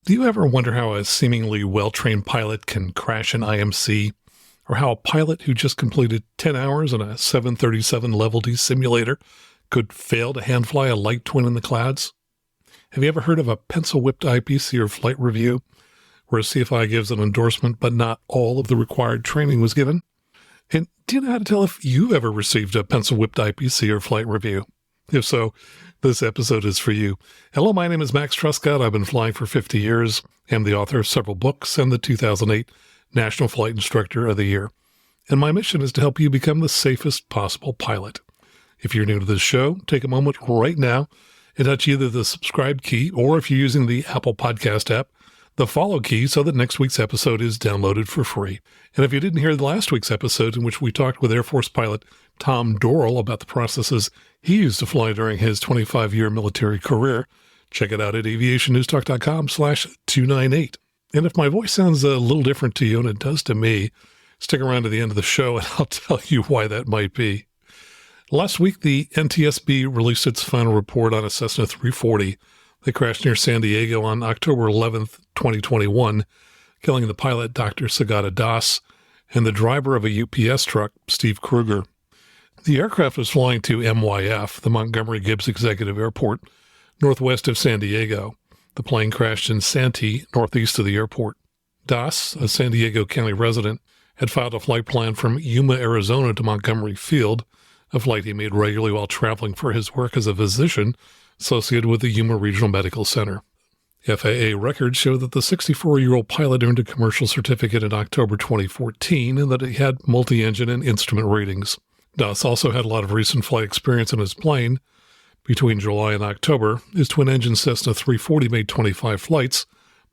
Do you ever wonder how a seemingly well-trained pilot can crash an IMC, or how a pilot who just completed 10 hours on a 737 Level D simulator could fail to hand-fly a light twin in the clouds? Have you ever heard of a pencil-whipped IPC or flight review, where a CFI gives an endorsement but not all of the required training was given? And do you know how to tell if you've ever received a pencil-whipped IPC or flight review? If so, this episode is for you. Hello, my name is Max Truscott. I've been flying for 50 years. I'm the author of several books and the 2008 National Flight Instructor of the Year. And my mission is to help you become the safest possible pilot. If you're new to this show, take a moment right now and touch either the subscribe key, or if you're using the Apple Podcast app, the follow key, so that next week's episode is downloaded for free. And if you didn't hear the last week's episode, in which we talked with Air Force pilot Tom Dorrell about the processes he used to fly during his 25-year military career, check it out at aviationnewstalk.com/298. And if my voice sounds a little different to you, and it does to me, stick around to the end of the show and I'll tell you why that might be. Last week, the NTSB released its final report on a Cessna 340 that crashed near San Diego on October 11th, 2021, killing the pilot, Dr. Sagata Das, and the driver of a UPS truck, Steve Kruger. The aircraft was flying to MYF, the Montgomery Gibbs Executive Airport, northwest of San Diego. The plane crashed in Santee, northeast of the airport. Das, a San Diego County resident, had filed a flight plan from Yuma, Arizona to Montgomery Field, a flight he made regularly while traveling for his work as a physician associated with the Yuma Regional Medical Center. FAA records show that the 64-year-old pilot earned a commercial certificate in October 2014 and that he had multi-engine and instrument ratings. Das also had a lot of recent flight experience in his plane. Between July and October, his twin-engine Cessna 340 made 25 flights,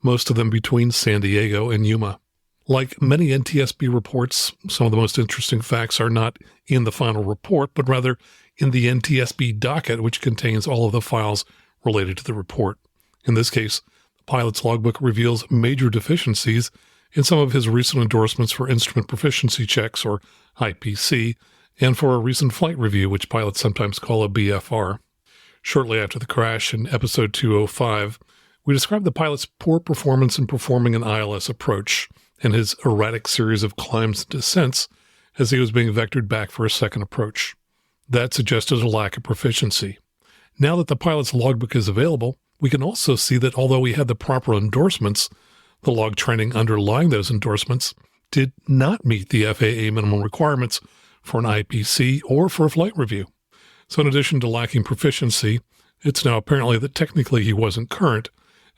most of them between San Diego and Yuma. Like many NTSB reports, some of the most interesting facts are not in the final report, but rather in the NTSB Docket, which contains all of the files related to the report. In this case, the pilot's logbook reveals major deficiencies in some of his recent endorsements for instrument proficiency checks, or IPC, and for a recent flight review, which pilots sometimes call a BFR. Shortly after the crash in episode 205, we described the pilot's poor performance in performing an ILS approach and his erratic series of climbs and descents as he was being vectored back for a second approach. That suggested a lack of proficiency. Now that the pilot's logbook is available, we can also see that although he had the proper endorsements, the log training underlying those endorsements did not meet the FAA minimum requirements for an IPC or for a flight review. So in addition to lacking proficiency, it's now apparently that technically he wasn't current,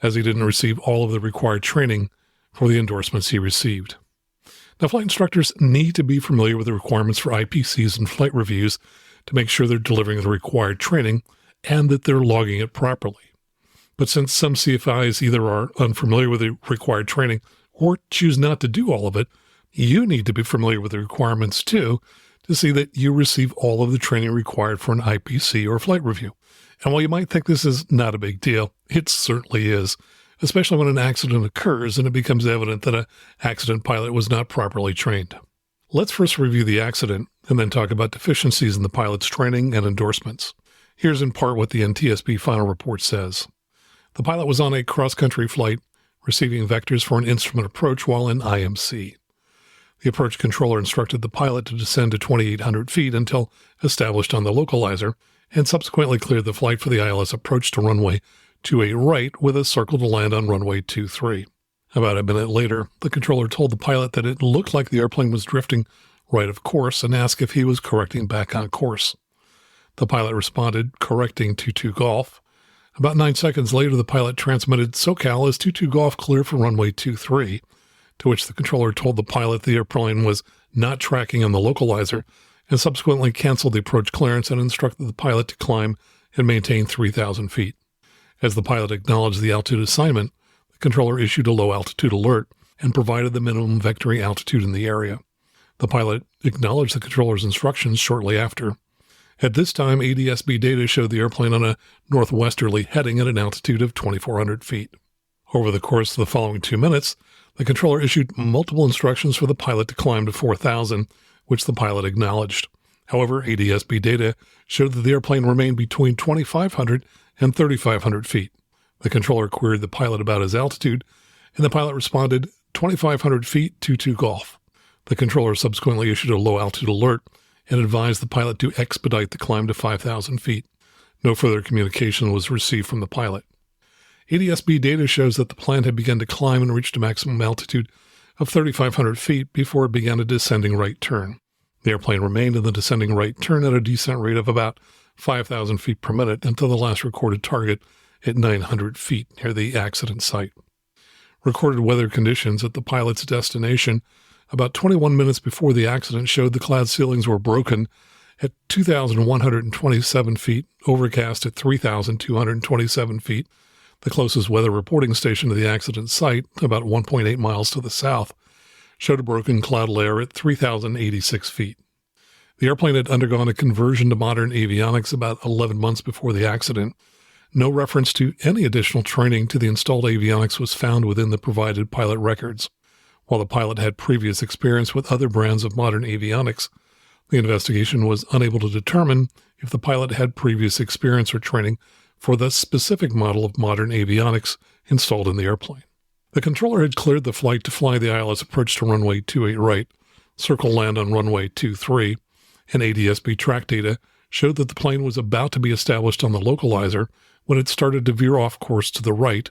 as he didn't receive all of the required training for the endorsements he received. Now, flight instructors need to be familiar with the requirements for IPCs and flight reviews to make sure they're delivering the required training and that they're logging it properly. But since some CFIs either are unfamiliar with the required training or choose not to do all of it, you need to be familiar with the requirements too to see that you receive all of the training required for an IPC or flight review. And while you might think this is not a big deal, it certainly is, especially when an accident occurs and it becomes evident that an accident pilot was not properly trained. Let's first review the accident and then talk about deficiencies in the pilot's training and endorsements. Here's in part what the NTSB final report says. The pilot was on a cross-country flight, receiving vectors for an instrument approach while in IMC. The approach controller instructed the pilot to descend to 2,800 feet until established on the localizer, and subsequently cleared the flight for the ILS approach to runway 28 right with a circle to land on runway 23. About a minute later, the controller told the pilot that it looked like the airplane was drifting right of course and asked if he was correcting back on course. The pilot responded, correcting 22 Golf. About 9 seconds later, the pilot transmitted SoCal as 22 Golf clear for runway 23, to which the controller told the pilot the airplane was not tracking on the localizer, and subsequently canceled the approach clearance and instructed the pilot to climb and maintain 3,000 feet. As the pilot acknowledged the altitude assignment, the controller issued a low-altitude alert and provided the minimum vectoring altitude in the area. The pilot acknowledged the controller's instructions shortly after. At this time, ADSB data showed the airplane on a northwesterly heading at an altitude of 2,400 feet. Over the course of the following 2 minutes, the controller issued multiple instructions for the pilot to climb to 4,000, which the pilot acknowledged. However, ADSB data showed that the airplane remained between 2,500 and 3,500 feet. The controller queried the pilot about his altitude, and the pilot responded, 2,500 feet, 22 Golf. The controller subsequently issued a low-altitude alert and advised the pilot to expedite the climb to 5,000 feet. No further communication was received from the pilot. ADSB data shows that the plane had begun to climb and reached a maximum altitude of 3,500 feet before it began a descending right turn. The airplane remained in the descending right turn at a descent rate of about 5,000 feet per minute until the last recorded target at 900 feet near the accident site. Recorded weather conditions at the pilot's destination about 21 minutes before the accident showed the cloud ceilings were broken at 2,127 feet, overcast at 3,227 feet. The closest weather reporting station to the accident site, about 1.8 miles to the south, showed a broken cloud layer at 3,086 feet. The airplane had undergone a conversion to modern avionics about 11 months before the accident. No reference to any additional training to the installed avionics was found within the provided pilot records. While the pilot had previous experience with other brands of modern avionics, the investigation was unable to determine if the pilot had previous experience or training for the specific model of modern avionics installed in the airplane. The controller had cleared the flight to fly the ILS approach to runway 28 right, circle land on runway 23, and ADSB track data showed that the plane was about to be established on the localizer when it started to veer off course to the right,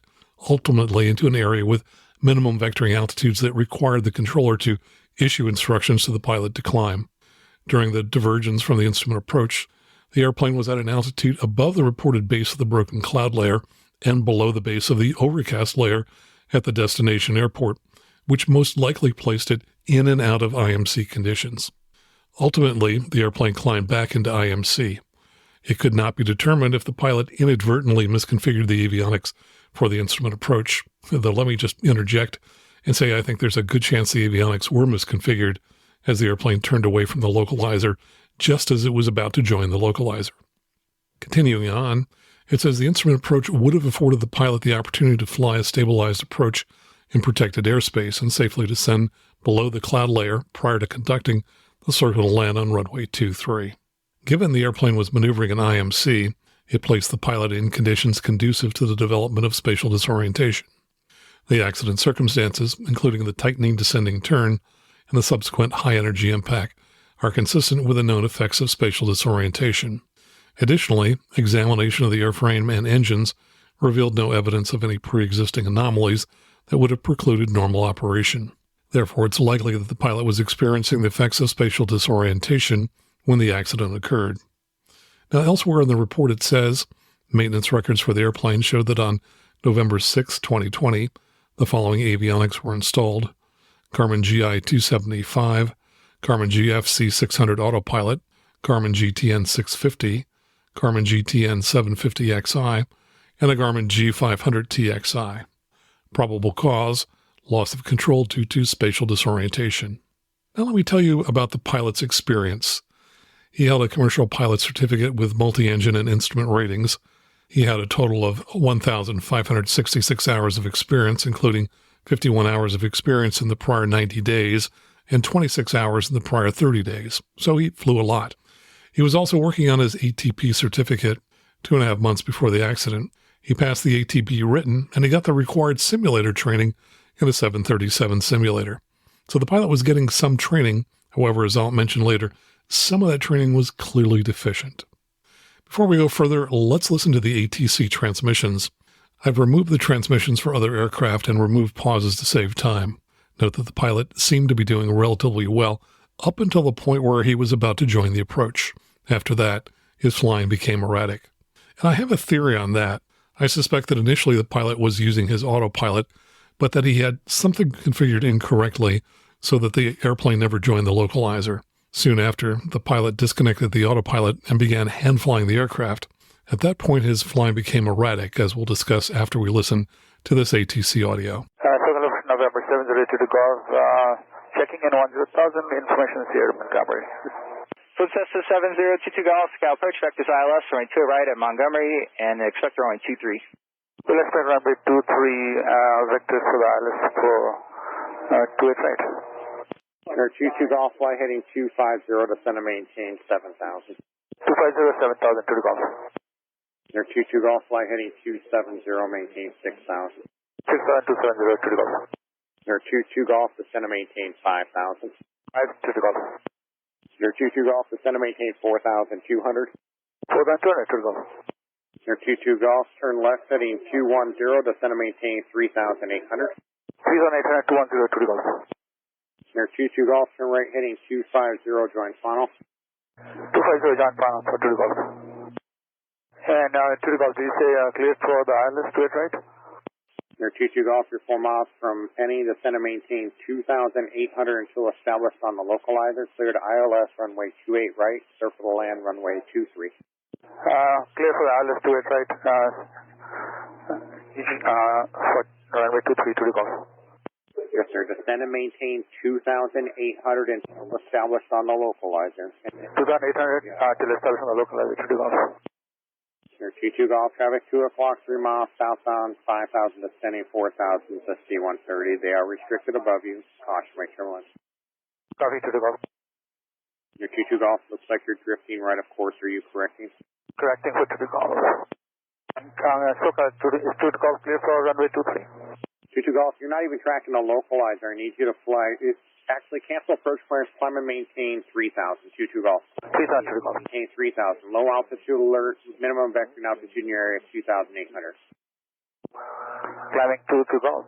ultimately into an area with minimum vectoring altitudes that required the controller to issue instructions to the pilot to climb. During the divergence from the instrument approach, the airplane was at an altitude above the reported base of the broken cloud layer and below the base of the overcast layer at the destination airport, which most likely placed it in and out of IMC conditions. Ultimately, the airplane climbed back into IMC. It could not be determined if the pilot inadvertently misconfigured the avionics for the instrument approach, though let me just interject and say I think there's a good chance the avionics were misconfigured as the airplane turned away from the localizer just as it was about to join the localizer. Continuing on, it says the instrument approach would have afforded the pilot the opportunity to fly a stabilized approach in protected airspace and safely descend below the cloud layer prior to conducting the circle to land on runway 23. Given the airplane was maneuvering in IMC, it placed the pilot in conditions conducive to the development of spatial disorientation. The accident circumstances, including the tightening descending turn and the subsequent high-energy impact, are consistent with the known effects of spatial disorientation. Additionally, examination of the airframe and engines revealed no evidence of any pre-existing anomalies that would have precluded normal operation. Therefore, it's likely that the pilot was experiencing the effects of spatial disorientation when the accident occurred. Now, elsewhere in the report it says, maintenance records for the airplane showed that on November 6, 2020, the following avionics were installed: Garmin GI 275, Garmin GFC 600 Autopilot, Garmin GTN 650, Garmin GTN 750XI, and the Garmin G500 TXI. Probable cause: loss of control due to spatial disorientation. Now let me tell you about the pilot's experience. He held a commercial pilot certificate with multi-engine and instrument ratings. He had a total of 1,566 hours of experience, including 51 hours of experience in the prior 90 days and 26 hours in the prior 30 days. So he flew a lot. He was also working on his ATP certificate 2.5 months before the accident. He passed the ATP written, and he got the required simulator training in a 737 simulator. So the pilot was getting some training. However, as I'll mention later, some of that training was clearly deficient. Before we go further, let's listen to the ATC transmissions. I've removed the transmissions for other aircraft and removed pauses to save time. Note that the pilot seemed to be doing relatively well up until the point where he was about to join the approach. After that, his flying became erratic. And I have a theory on that. I suspect that initially the pilot was using his autopilot, but that he had something configured incorrectly so that the airplane never joined the localizer. Soon after, the pilot disconnected the autopilot and began hand-flying the aircraft. At that point, his flying became erratic, as we'll discuss after we listen to this ATC audio. November 702 to Golf, checking in 10,000, information is here, Montgomery. Cessna 7022 Golf, scout approach, vector ILS, runway 2 right at Montgomery, and expect runway 23. We'll expect runway 23, vectors for the ILS for 28 right. Air 22 Golf, fly heading 250, descend and maintain 7,000. 250, 7,000 to the Golf. Air 22 Golf, fly heading 270, maintain 6,000. 67270 to the Golf. Air 22 Golf, descend and maintain 5,000. 5 to the Golf. Air 22 Golf, descend and maintain 4,200. 4,200 to the Golf. Air 22 Golf, turn left heading 210, descend and maintain 3,800. 3,800 210 to the Golf. Air 22 Golf, turn right heading 250, join final. 250 John Final to the Golf. And to the Golf, did you say clear for the ILS to it, right? Air 22 Golf, you're 4 miles from Penny, descend and maintain 2,800 until established on the localizer. Clear to ILS, runway 28 right, circle the land, runway 23. Clear for the ILS to it, right? For runway 23 to the Golf. Yes, sir. Descend and maintain 2,800 until established on the localizer. 2,800 till established on the localizer to the Golf. Air 22 Golf, traffic 2 o'clock, 3 miles southbound, 5,000 descending, 4,000 to C-130. They are restricted above you. Caution, right turbulence. Copy to the Golf. Air 22 Golf, looks like you're drifting right of course. Are you correcting? Correcting for to the Golf. Is to the Golf clear for runway 23? 22 Golf, you're not even tracking the localizer. I need you to fly. Actually, cancel approach clearance, climb and maintain 3,000. 22 Golf. 3,000 to the Golf. Maintain 3,000. Low altitude alert, minimum vector altitude in your area, 2,800. Climbing to Golf.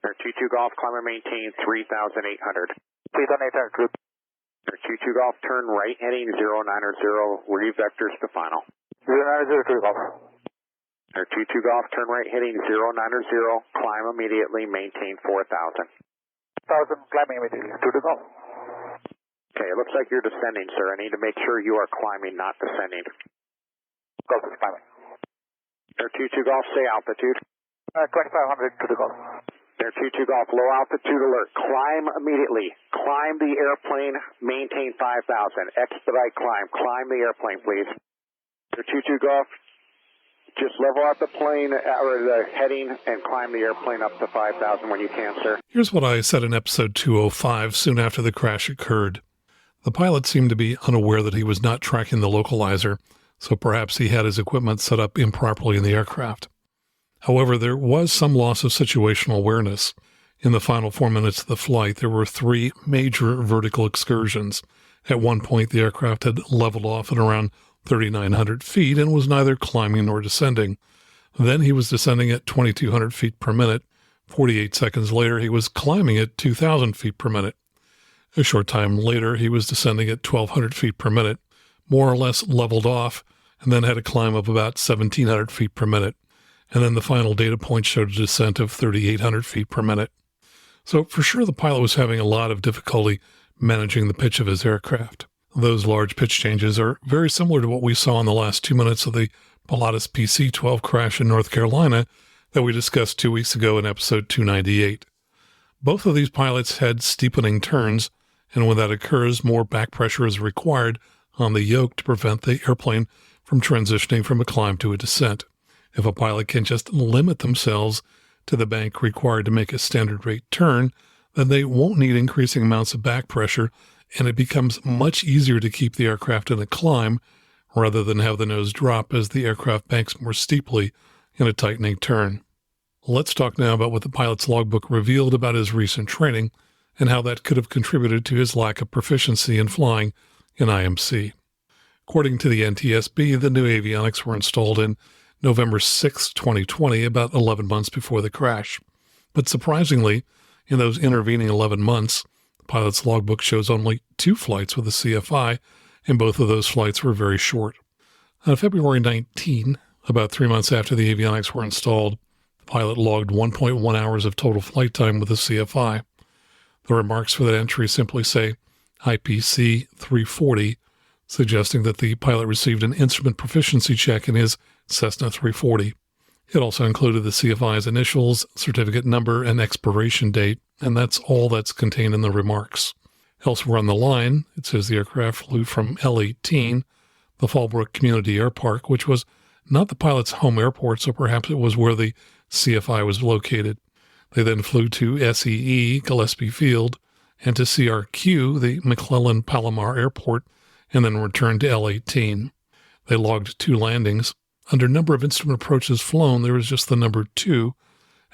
Air 22 Golf, climb and maintain 3,800. 3,800 to Air 22 Golf, turn right heading 090, re-vectors to final. 090 to the Golf. Air 22 Golf, turn right heading 090, climb immediately, maintain 4,000. 1,000 climbing immediately to the Golf. Okay, it looks like you're descending, sir. I need to make sure you are climbing, not descending. Golf is climbing. Air 22 Golf, say altitude. 2,500 to the Golf. Air 22 Golf, low altitude alert. Climb immediately. Climb the airplane, maintain 5,000. Expedite climb. Climb the airplane, please. Air 22 Golf, just level out the plane or the heading and climb the airplane up to 5,000 when you can, sir. Here's what I said in episode 205 soon after the crash occurred. The pilot seemed to be unaware that he was not tracking the localizer, so perhaps he had his equipment set up improperly in the aircraft. However, there was some loss of situational awareness. In the final 4 minutes of the flight, there were 3 major vertical excursions. At one point, the aircraft had leveled off at around 3,900 feet and was neither climbing nor descending. Then he was descending at 2,200 feet per minute. 48 seconds later, he was climbing at 2,000 feet per minute. A short time later, he was descending at 1,200 feet per minute, more or less leveled off, and then had a climb of about 1,700 feet per minute. And then the final data point showed a descent of 3,800 feet per minute. So for sure, the pilot was having a lot of difficulty managing the pitch of his aircraft. Those large pitch changes are very similar to what we saw in the last 2 minutes of the Pilatus PC-12 crash in North Carolina that we discussed 2 weeks ago in episode 298. Both of these pilots had steepening turns, and when that occurs, more back pressure is required on the yoke to prevent the airplane from transitioning from a climb to a descent. If a pilot can just limit themselves to the bank required to make a standard rate turn, then they won't need increasing amounts of back pressure, and it becomes much easier to keep the aircraft in a climb rather than have the nose drop as the aircraft banks more steeply in a tightening turn. Let's talk now about what the pilot's logbook revealed about his recent training and how that could have contributed to his lack of proficiency in flying in IMC. According to the NTSB, the new avionics were installed in November 6, 2020, about 11 months before the crash. But surprisingly, in those intervening 11 months, the pilot's logbook shows only 2 flights with a CFI, and both of those flights were very short. On February 19, about 3 months after the avionics were installed, the pilot logged 1.1 hours of total flight time with a CFI. The remarks for that entry simply say IPC 340, suggesting that the pilot received an instrument proficiency check in his Cessna 340. It also included the CFI's initials, certificate number, and expiration date, and that's all that's contained in the remarks. Elsewhere on the line, it says the aircraft flew from L-18, the Fallbrook Community Air Park, which was not the pilot's home airport, so perhaps it was where the CFI was located. They then flew to SEE, Gillespie Field, and to CRQ, the McClellan Palomar Airport, and then returned to L-18. They logged 2 landings. Under number of instrument approaches flown, there was just the number 2,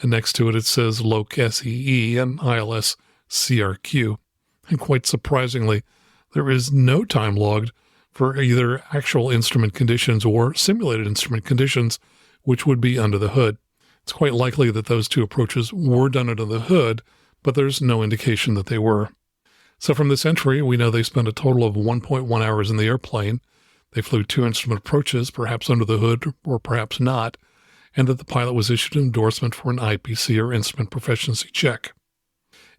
and next to it says LOC SEE and ILS CRQ. And quite surprisingly, there is no time logged for either actual instrument conditions or simulated instrument conditions, which would be under the hood. It's quite likely that those 2 approaches were done under the hood, but there's no indication that they were. So from this entry, we know they spent a total of 1.1 hours in the airplane. They flew 2 instrument approaches, perhaps under the hood or perhaps not, and that the pilot was issued an endorsement for an IPC or instrument proficiency check.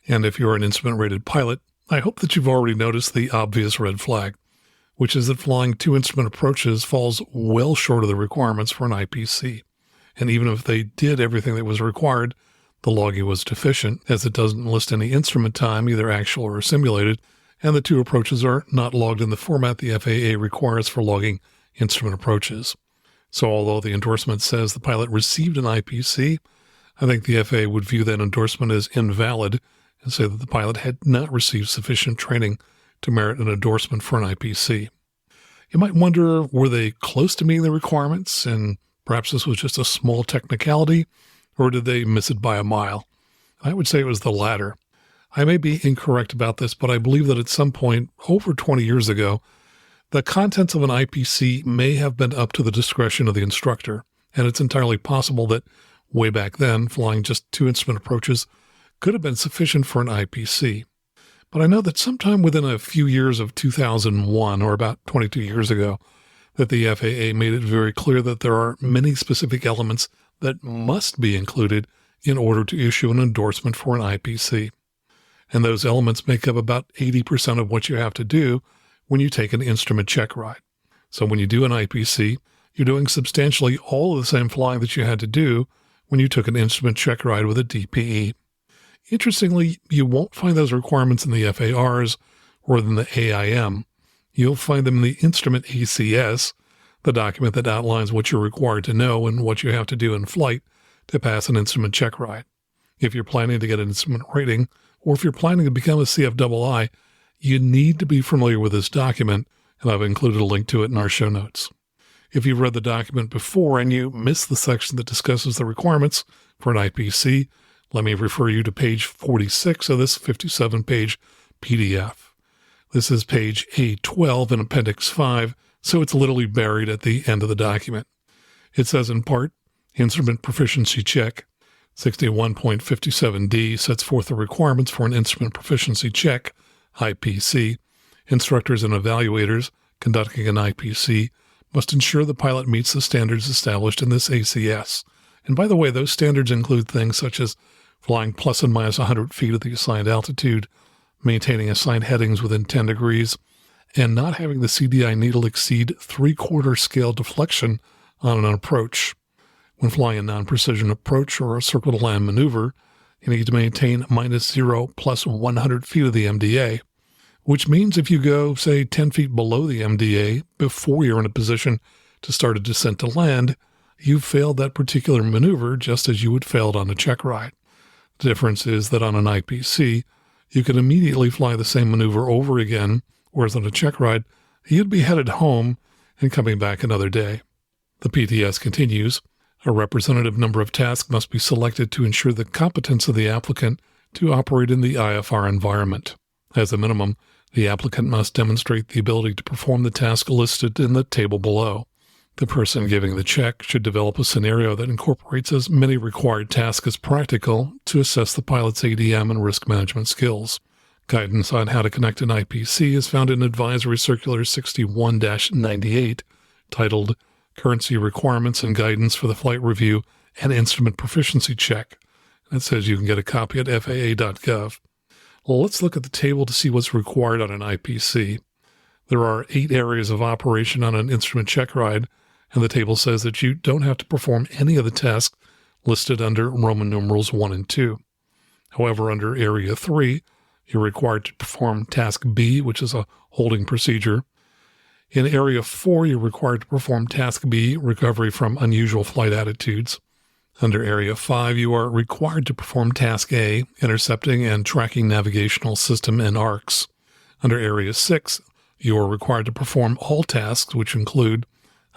And if you're an instrument-rated pilot, I hope that you've already noticed the obvious red flag, which is that flying 2 instrument approaches falls well short of the requirements for an IPC. And even if they did everything that was required, the logging was deficient, as it doesn't list any instrument time, either actual or simulated, and the 2 approaches are not logged in the format the FAA requires for logging instrument approaches. So although the endorsement says the pilot received an IPC, I think the FAA would view that endorsement as invalid and say that the pilot had not received sufficient training to merit an endorsement for an IPC. You might wonder, were they close to meeting the requirements, and perhaps this was just a small technicality, or did they miss it by a mile? I would say it was the latter. I may be incorrect about this, but I believe that at some point, over 20 years ago, the contents of an IPC may have been up to the discretion of the instructor, and it's entirely possible that way back then, flying just 2 instrument approaches could have been sufficient for an IPC. But I know that sometime within a few years of 2001, or about 22 years ago, that the FAA made it very clear that there are many specific elements that must be included in order to issue an endorsement for an IPC. And those elements make up about 80% of what you have to do when you take an instrument check ride. So when you do an IPC, you're doing substantially all of the same flying that you had to do when you took an instrument check ride with a DPE. Interestingly, you won't find those requirements in the FARs or in the AIM. You'll find them in the instrument ACS, the document that outlines what you're required to know and what you have to do in flight to pass an instrument check ride. If you're planning to get an instrument rating, or if you're planning to become a CFII, you need to be familiar with this document, and I've included a link to it in our show notes. If you've read the document before and you missed the section that discusses the requirements for an IPC, let me refer you to page 46 of this 57-page PDF. This is page A12 in Appendix 5, so it's literally buried at the end of the document. It says in part, Instrument Proficiency Check, 61.57D sets forth the requirements for an Instrument Proficiency Check, IPC. Instructors and evaluators conducting an IPC must ensure the pilot meets the standards established in this ACS. And by the way, those standards include things such as flying plus and minus 100 feet at the assigned altitude, maintaining assigned headings within 10 degrees, and not having the CDI needle exceed 3/4 scale deflection on an approach. When flying a non-precision approach or a circle-to-land maneuver, you need to maintain -0 plus 100 feet of the MDA, which means if you go, say, 10 feet below the MDA before you're in a position to start a descent to land, you've failed that particular maneuver just as you would fail it on a check ride. The difference is that on an IPC, you can immediately fly the same maneuver over again, whereas on a check ride, you'd be headed home and coming back another day. The PTS continues, a representative number of tasks must be selected to ensure the competence of the applicant to operate in the IFR environment. As a minimum, the applicant must demonstrate the ability to perform the task listed in the table below. The person giving the check should develop a scenario that incorporates as many required tasks as practical to assess the pilot's ADM and risk management skills. Guidance on how to connect an IPC is found in Advisory Circular 61-98, titled Currency Requirements and Guidance for the Flight Review and Instrument Proficiency Check. It says you can get a copy at FAA.gov. Well, let's look at the table to see what's required on an IPC. There are 8 areas of operation on an instrument check ride, and the table says that you don't have to perform any of the tasks listed under Roman numerals 1 and 2. However, under Area 3, you're required to perform Task B, which is a holding procedure. In Area 4, you're required to perform Task B, recovery from unusual flight attitudes. Under Area 5, you are required to perform Task A, intercepting and tracking navigational system and ARCs. Under Area 6, you are required to perform all tasks, which include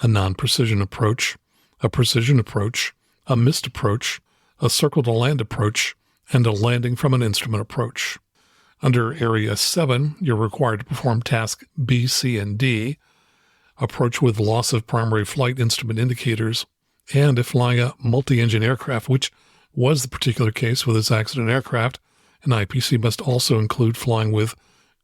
a non-precision approach, a precision approach, a missed approach, a circle-to-land approach, and a landing from an instrument approach. Under Area 7, you're required to perform task B, C, and D, approach with loss of primary flight instrument indicators, and if flying a multi-engine aircraft, which was the particular case with this accident aircraft, an IPC must also include flying with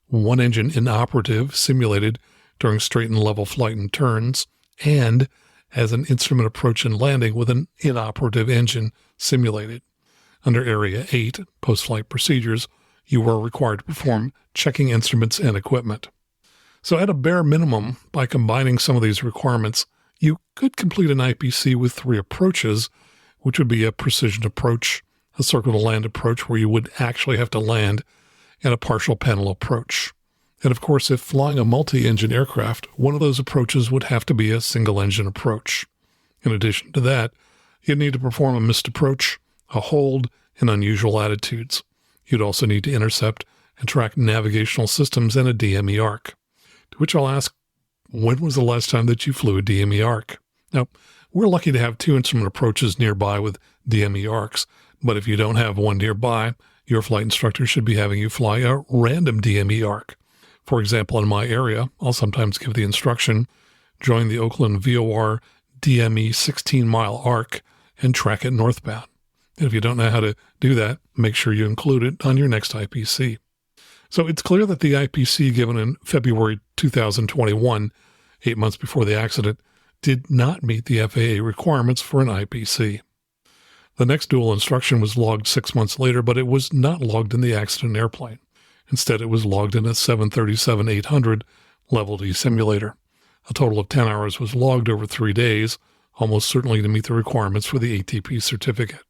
one engine inoperative simulated during straight and level flight and turns, and as an instrument approach and landing with an inoperative engine simulated. Under Area 8, post-flight procedures, you are required to perform checking instruments and equipment. So at a bare minimum, by combining some of these requirements, you could complete an IPC with 3 approaches, which would be a precision approach, a circle-to-land approach where you would actually have to land, and a partial panel approach. And of course, if flying a multi-engine aircraft, one of those approaches would have to be a single-engine approach. In addition to that, you'd need to perform a missed approach, a hold, and unusual attitudes. You'd also need to intercept and track navigational systems and a DME arc. To which I'll ask, when was the last time that you flew a DME arc? Now, we're lucky to have 2 instrument approaches nearby with DME arcs, but if you don't have one nearby, your flight instructor should be having you fly a random DME arc. For example, in my area, I'll sometimes give the instruction, join the Oakland VOR DME 16-mile arc and track it northbound. And if you don't know how to do that, make sure you include it on your next IPC. So it's clear that the IPC given in February 2021, 8 months before the accident, did not meet the FAA requirements for an IPC. The next dual instruction was logged 6 months later, but it was not logged in the accident airplane. Instead, it was logged in a 737-800 Level D simulator. A total of 10 hours was logged over 3 days, almost certainly to meet the requirements for the ATP certificate.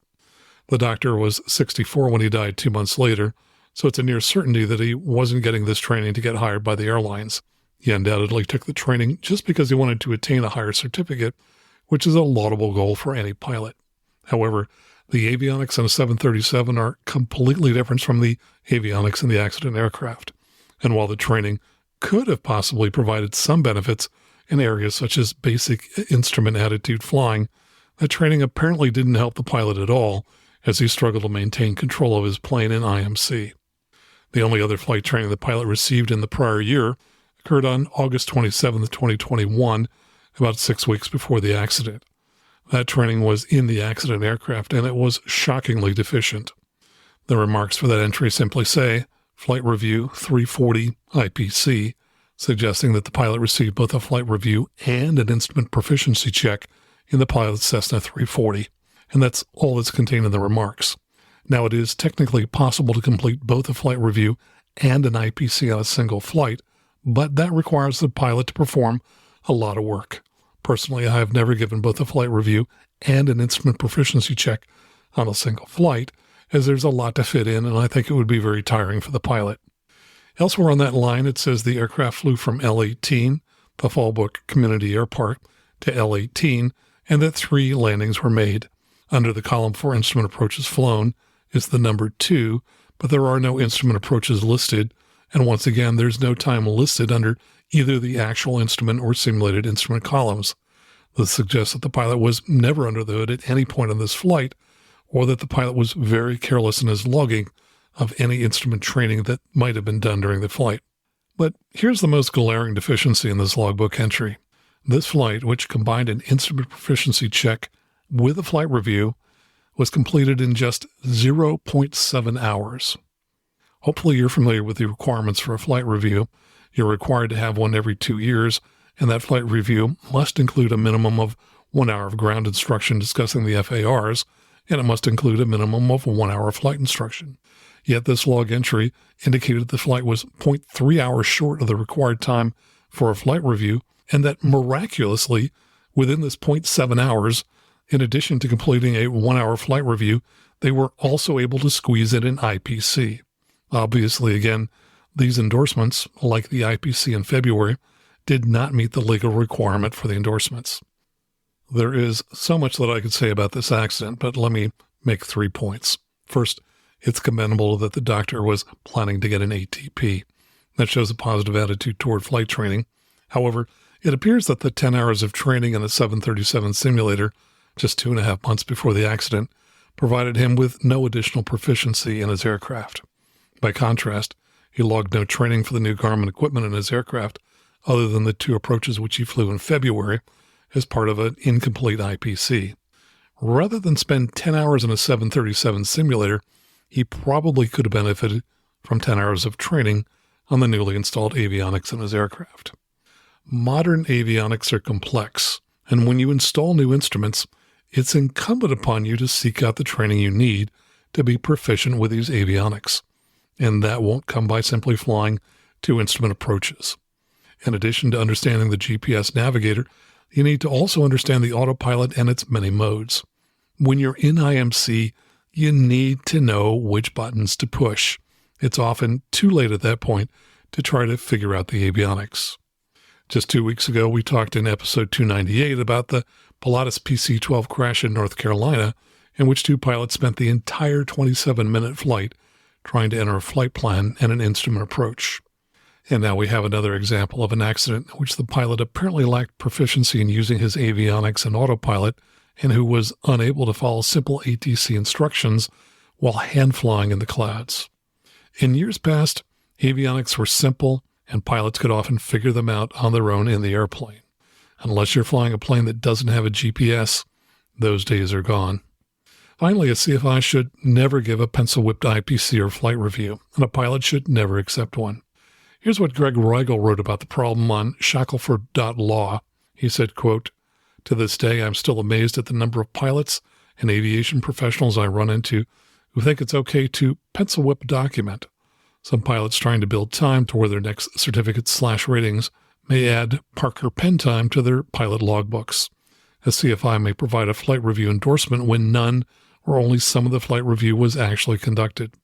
The doctor was 64 when he died 2 months later, so it's a near certainty that he wasn't getting this training to get hired by the airlines. He undoubtedly took the training just because he wanted to attain a higher certificate, which is a laudable goal for any pilot. However, the avionics on a 737 are completely different from the avionics in the accident aircraft. And while the training could have possibly provided some benefits in areas such as basic instrument attitude flying, that training apparently didn't help the pilot at all as he struggled to maintain control of his plane in IMC. The only other flight training the pilot received in the prior year occurred on August 27, 2021, about 6 weeks before the accident. That training was in the accident aircraft, and it was shockingly deficient. The remarks for that entry simply say, Flight Review 340 IPC, suggesting that the pilot received both a flight review and an instrument proficiency check in the pilot's Cessna 340. And that's all that's contained in the remarks. Now, it is technically possible to complete both a flight review and an IPC on a single flight, but that requires the pilot to perform a lot of work. Personally, I have never given both a flight review and an instrument proficiency check on a single flight, as there's a lot to fit in, and I think it would be very tiring for the pilot. Elsewhere on that line, it says the aircraft flew from L-18, the Fallbrook Community Air Park, to L-18, and that 3 landings were made. Under the column for instrument approaches flown is the number 2, but there are no instrument approaches listed, and once again, there's no time listed under either the actual instrument or simulated instrument columns. This suggests that the pilot was never under the hood at any point on this flight, or that the pilot was very careless in his logging of any instrument training that might have been done during the flight. But here's the most glaring deficiency in this logbook entry. This flight, which combined an instrument proficiency check with a flight review, was completed in just 0.7 hours. Hopefully you're familiar with the requirements for a flight review. You're required to have one every 2 years, and that flight review must include a minimum of 1 hour of ground instruction discussing the FARs, and it must include a minimum of 1 hour of flight instruction. Yet this log entry indicated the flight was 0.3 hours short of the required time for a flight review, and that miraculously, within this 0.7 hours, in addition to completing a 1 hour flight review, they were also able to squeeze in an IPC. Obviously, again, these endorsements, like the IPC in February, did not meet the legal requirement for the endorsements. There is so much that I could say about this accident, but let me make 3 points. First, it's commendable that the doctor was planning to get an ATP. That shows a positive attitude toward flight training. However, It appears that the 10 hours of training in a 737 simulator, just 2.5 months before the accident, provided him with no additional proficiency in his aircraft. By contrast, he logged no training for the new Garmin equipment in his aircraft other than the 2 approaches which he flew in February as part of an incomplete IPC. Rather than spend 10 hours in a 737 simulator, he probably could have benefited from 10 hours of training on the newly installed avionics in his aircraft. Modern avionics are complex, and when you install new instruments, it's incumbent upon you to seek out the training you need to be proficient with these avionics, and that won't come by simply flying 2 instrument approaches. In addition to understanding the GPS navigator, you need to also understand the autopilot and its many modes. When you're in IMC, you need to know which buttons to push. It's often too late at that point to try to figure out the avionics. Just 2 weeks ago, we talked in episode 298 about the Pilatus PC-12 crash in North Carolina, in which 2 pilots spent the entire 27-minute flight trying to enter a flight plan and an instrument approach. And now we have another example of an accident in which the pilot apparently lacked proficiency in using his avionics and autopilot and who was unable to follow simple ATC instructions while hand-flying in the clouds. In years past, avionics were simple and pilots could often figure them out on their own in the airplane. Unless you're flying a plane that doesn't have a GPS, those days are gone. Finally, a CFI should never give a pencil-whipped IPC or flight review, and a pilot should never accept one. Here's what Greg Reigel wrote about the problem on Shackelford.law. He said, quote, "To this day, I'm still amazed at the number of pilots and aviation professionals I run into who think it's okay to pencil whip a document. Some pilots trying to build time toward their next certificates/ratings may add Parker pen time to their pilot logbooks. A CFI may provide a flight review endorsement when none or only some of the flight review was actually conducted.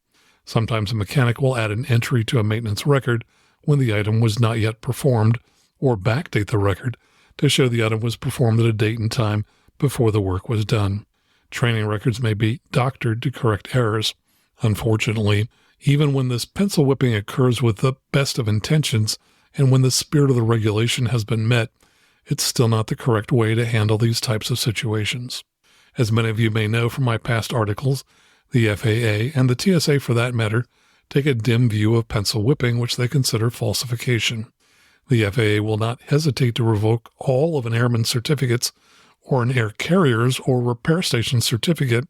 Sometimes a mechanic will add an entry to a maintenance record when the item was not yet performed, or backdate the record to show the item was performed at a date and time before the work was done. Training records may be doctored to correct errors. Unfortunately, even when this pencil whipping occurs with the best of intentions and when the spirit of the regulation has been met, it's still not the correct way to handle these types of situations. As many of you may know from my past articles, the FAA, and the TSA for that matter, take a dim view of pencil whipping, which they consider falsification. The FAA will not hesitate to revoke all of an airman's certificates or an air carrier's or repair station certificate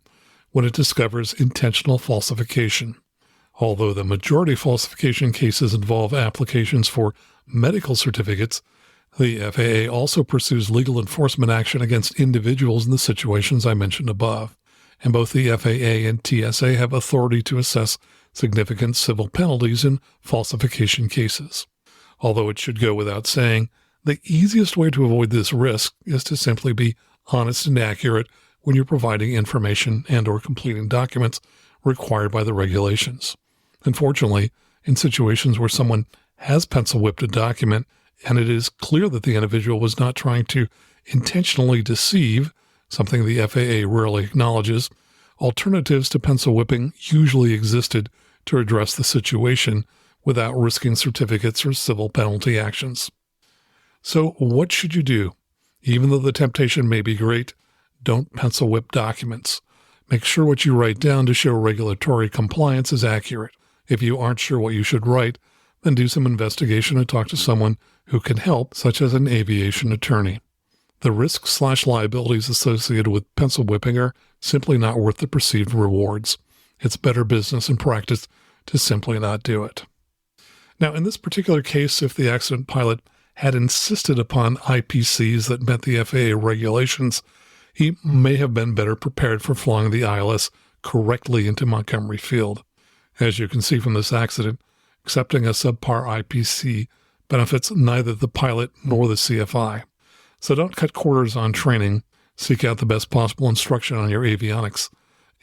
when it discovers intentional falsification. Although the majority of falsification cases involve applications for medical certificates, the FAA also pursues legal enforcement action against individuals in the situations I mentioned above, and both the FAA and TSA have authority to assess significant civil penalties in falsification cases. Although it should go without saying, the easiest way to avoid this risk is to simply be honest and accurate when you're providing information and or completing documents required by the regulations. Unfortunately, in situations where someone has pencil whipped a document and it is clear that the individual was not trying to intentionally deceive, something the FAA rarely acknowledges, alternatives to pencil whipping usually existed to address the situation without risking certificates or civil penalty actions. So what should you do? Even though the temptation may be great, don't pencil whip documents. Make sure what you write down to show regulatory compliance is accurate. If you aren't sure what you should write, then do some investigation and talk to someone who can help, such as an aviation attorney. The risks/liabilities associated with pencil whipping are simply not worth the perceived rewards. It's better business and practice to simply not do it. Now, in this particular case, if the accident pilot had insisted upon IPCs that met the FAA regulations, he may have been better prepared for flying the ILS correctly into Montgomery Field. As you can see from this accident, accepting a subpar IPC benefits neither the pilot nor the CFI. So don't cut corners on training, seek out the best possible instruction on your avionics,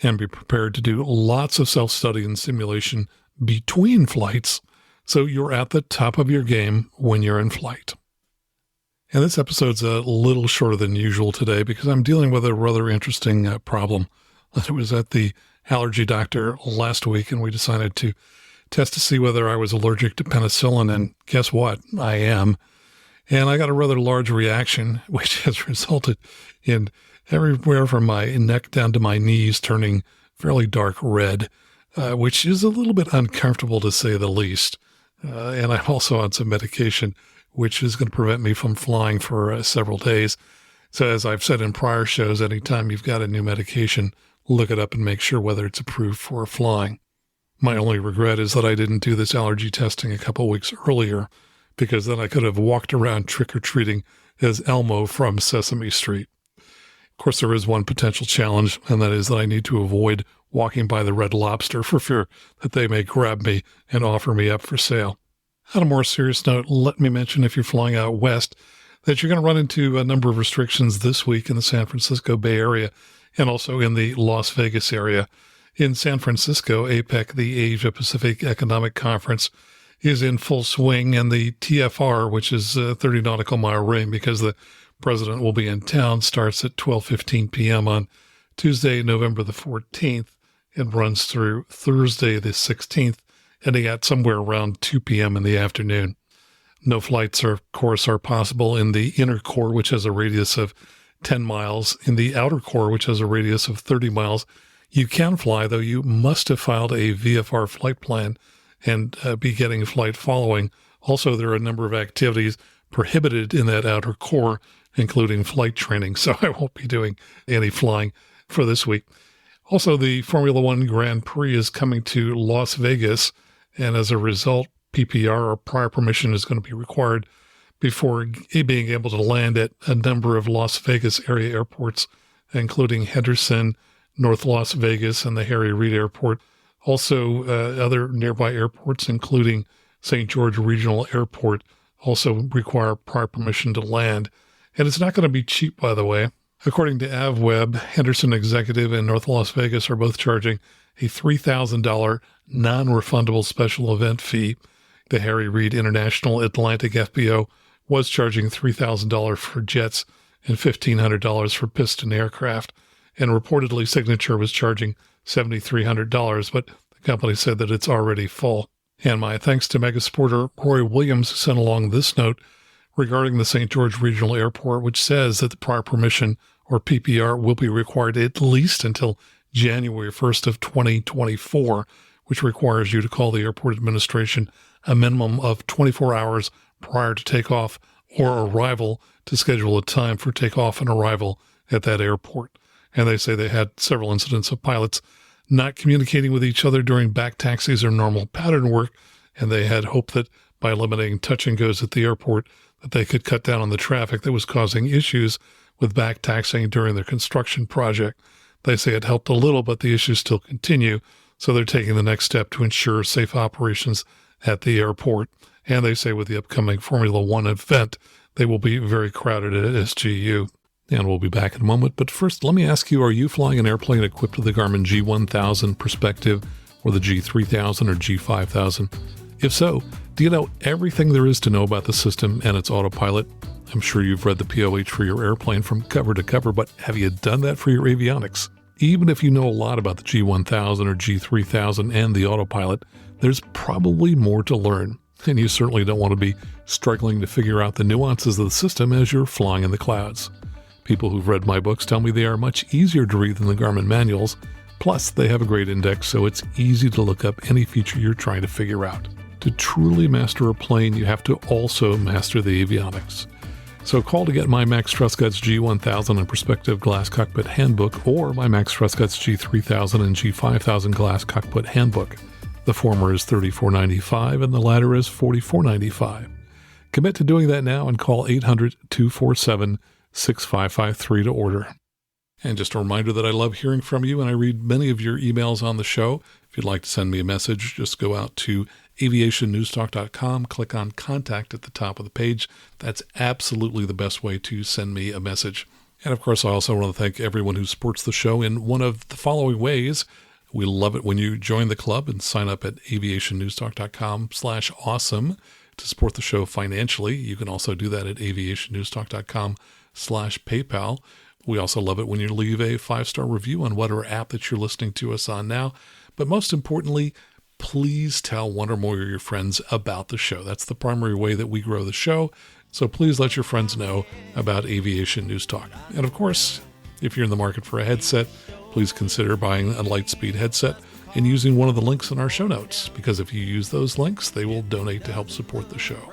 and be prepared to do lots of self-study and simulation between flights so you're at the top of your game when you're in flight. And this episode's a little shorter than usual today because I'm dealing with a rather interesting problem. I was at the allergy doctor last week and we decided to test to see whether I was allergic to penicillin, and guess what? I am. And I got a rather large reaction, which has resulted in everywhere from my neck down to my knees turning fairly dark red, which is a little bit uncomfortable to say the least. And I'm also on some medication, which is going to prevent me from flying for several days. So as I've said in prior shows, anytime you've got a new medication, look it up and make sure whether it's approved for flying. My only regret is that I didn't do this allergy testing a couple weeks earlier, because then I could have walked around trick-or-treating as Elmo from Sesame Street. Of course, there is one potential challenge, and that is that I need to avoid walking by the Red Lobster for fear that they may grab me and offer me up for sale. On a more serious note, let me mention, if you're flying out west, that you're going to run into a number of restrictions this week in the San Francisco Bay Area and also in the Las Vegas area. In San Francisco, APEC, the Asia Pacific Economic Conference, is in full swing, and the TFR, which is 30 nautical mile ring, because the president will be in town, starts at 12:15 p.m. on Tuesday, November the 14th, and runs through Thursday the 16th, ending at somewhere around 2 p.m. in the afternoon. No flights, of course, are possible in the inner core, which has a radius of 10 miles. In the outer core, which has a radius of 30 miles, you can fly, though you must have filed a VFR flight plan and be getting flight following. Also, there are a number of activities prohibited in that outer core, including flight training, so I won't be doing any flying for this week. Also, the Formula One Grand Prix is coming to Las Vegas, and as a result, PPR, or prior permission, is going to be required before being able to land at a number of Las Vegas area airports, including Henderson, North Las Vegas, and the Harry Reid Airport. Also, other nearby airports, including St. George Regional Airport, also require prior permission to land. And it's not going to be cheap, by the way. According to AvWeb, Henderson Executive and North Las Vegas are both charging a $3,000 non-refundable special event fee. The Harry Reid International Atlantic FBO was charging $3,000 for jets and $1,500 for piston aircraft. And reportedly, Signature was charging $7,300, but the company said that it's already full. And my thanks to Mega Sporter Roy Williams, who sent along this note regarding the St. George Regional Airport, which says that the prior permission, or PPR, will be required at least until January 1st of 2024, which requires you to call the airport administration a minimum of 24 hours prior to takeoff or arrival to schedule a time for takeoff and arrival at that airport. And they say they had several incidents of pilots not communicating with each other during back taxis or normal pattern work, and they had hoped that by eliminating touch and goes at the airport that they could cut down on the traffic that was causing issues with back taxiing during their construction project. They say it helped a little, but the issues still continue, so they're taking the next step to ensure safe operations at the airport. And they say with the upcoming Formula One event, they will be very crowded at SGU. And we'll be back in a moment. But first, let me ask you, are you flying an airplane equipped with the Garmin G1000 Perspective or the G3000 or G5000? If so, do you know everything there is to know about the system and its autopilot? I'm sure you've read the POH for your airplane from cover to cover, but have you done that for your avionics? Even if you know a lot about the G1000 or G3000 and the autopilot, there's probably more to learn. And you certainly don't want to be struggling to figure out the nuances of the system as you're flying in the clouds. People who've read my books tell me they are much easier to read than the Garmin manuals. Plus, they have a great index, so it's easy to look up any feature you're trying to figure out. To truly master a plane, you have to also master the avionics. So call to get my Max Truscot's G1000 and Perspective Glass Cockpit Handbook, or my Max Truscot's G3000 and G5000 Glass Cockpit Handbook. The former is $34.95 and the latter is $44.95. Commit to doing that now and call 800-247-6553 to order. And just a reminder that I love hearing from you, and I read many of your emails on the show. If you'd like to send me a message, just go out to aviationnewstalk.com, click on Contact at the top of the page. That's absolutely the best way to send me a message. And of course, I also want to thank everyone who supports the show in one of the following ways. We love it when you join the club and sign up at aviationnewstalk.com/awesome to support the show financially. You can also do that at aviationnewstalk.com/PayPal. We also love it when you leave a 5-star review on whatever app that you're listening to us on now. But most importantly, please tell one or more of your friends about the show. That's the primary way that we grow the show. So please let your friends know about Aviation News Talk. And of course, if you're in the market for a headset, please consider buying a Lightspeed headset and using one of the links in our show notes, because if you use those links, they will donate to help support the show.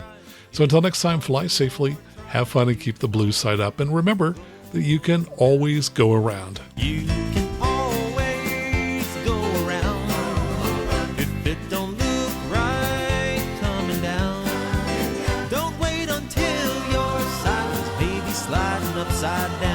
So until next time, fly safely, have fun, and keep the blue side up. And remember that you can always go around. You can always go around. If it don't look right coming down, don't wait until your side is maybe sliding upside down.